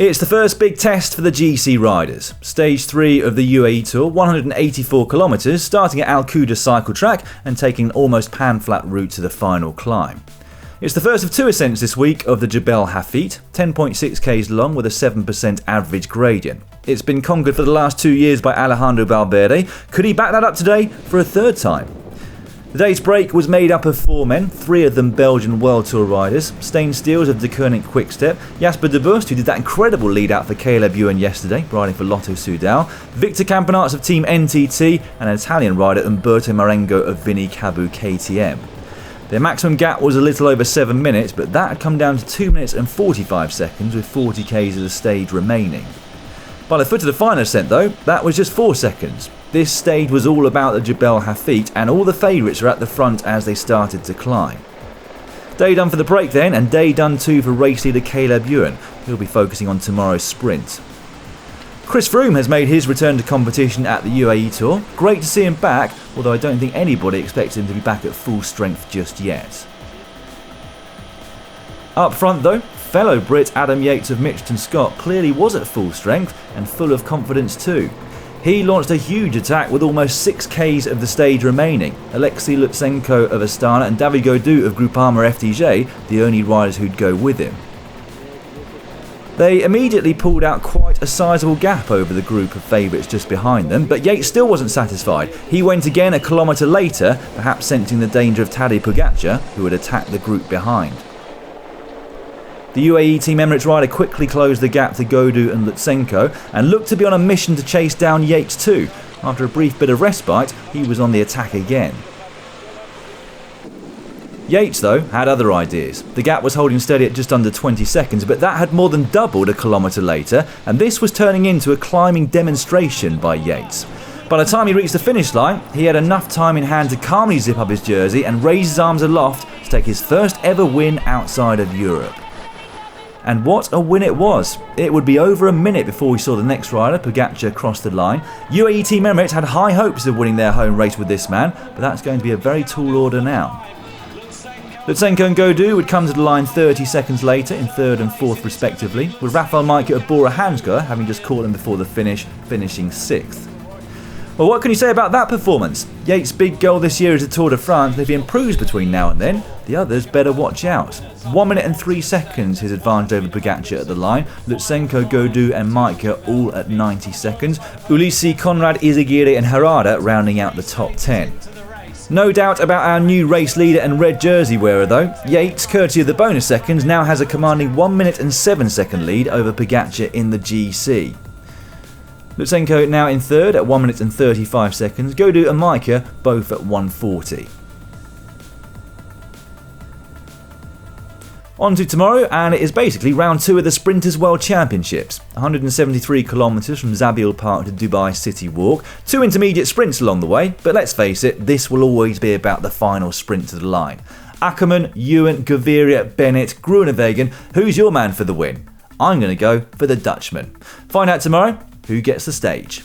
It's the first big test for the GC riders. Stage 3 of the UAE Tour, 184 kilometres, starting at Al Qudra cycle track and taking an almost pan-flat route to the final climb. It's the first of 2 ascents this week of the Jebel Hafeet, 10.6 k's long with a 7% average gradient. It's been conquered for the last 2 years by Alejandro Valverde. Could he back that up today for a third time? The day's break was made up of 4 men, 3 of them Belgian World Tour riders. Stijn Steels of De Koning Quickstep, Jasper de Bust, who did that incredible lead out for Caleb Ewan yesterday, riding for Lotto Soudal, Victor Campenaerts of Team NTT, and an Italian rider Umberto Marengo of Vini Caboo KTM. Their maximum gap was a little over 7 minutes, but that had come down to 2 minutes and 45 seconds with 40 k's of the stage remaining. By the foot of the final ascent though, that was just 4 seconds. This stage was all about the Jebel Hafeet, and all the favourites were at the front as they started to climb. Day done for the break then, and day done too for race leader Caleb Ewan, who'll be focusing on tomorrow's sprint. Chris Froome has made his return to competition at the UAE Tour. Great to see him back, although I don't think anybody expects him to be back at full strength just yet. Up front though, fellow Brit Adam Yates of Mitchelton Scott clearly was at full strength and full of confidence too. He launched a huge attack with almost 6 k's of the stage remaining. Alexei Lutsenko of Astana and David Gaudu of Groupama FDJ, the only riders who'd go with him. They immediately pulled out quite a sizable gap over the group of favourites just behind them, but Yates still wasn't satisfied. He went again a kilometre later, perhaps sensing the danger of Tadej Pogačar, who had attacked the group behind. The UAE Team Emirates rider quickly closed the gap to Gaudu and Lutsenko and looked to be on a mission to chase down Yates too. After a brief bit of respite, he was on the attack again. Yates though had other ideas. The gap was holding steady at just under 20 seconds, but that had more than doubled a kilometre later, and this was turning into a climbing demonstration by Yates. By the time he reached the finish line, he had enough time in hand to calmly zip up his jersey and raise his arms aloft to take his first ever win outside of Europe. And what a win it was. It would be over a minute before we saw the next rider, Pogačar, cross the line. UAE Team Emirates had high hopes of winning their home race with this man, but that's going to be a very tall order now. Lutsenko and Gaudu would come to the line 30 seconds later in 3rd and 4th respectively, with Rafael Majka of Bora Hansgrohe having just caught them before the finish, finishing 6th. Well, what can you say about that performance? Yates' big goal this year is the Tour de France, and if he improves between now and then, the others better watch out. 1 minute and 3 seconds his advantage over Pogačar at the line, Lutsenko, Gaudu and Majka all at 90 seconds, Ulissi, Conrad, Izagirre and Herrada rounding out the top 10. No doubt about our new race leader and red jersey wearer though. Yates, courtesy of the bonus seconds, now has a commanding 1 minute and 7 second lead over Pogačar in the GC. Lutsenko now in 3rd at 1 minute and 35 seconds, Gaudu and Majka both at 1:40. On to tomorrow, and it is basically round 2 of the Sprinters World Championships. 173 kilometres from Zabiel Park to Dubai City Walk, 2 intermediate sprints along the way, but let's face it, this will always be about the final sprint to the line. Ackermann, Ewan, Gaviria, Bennett, Groenewegen, who's your man for the win? I'm going to go for the Dutchman. Find out tomorrow who gets the stage.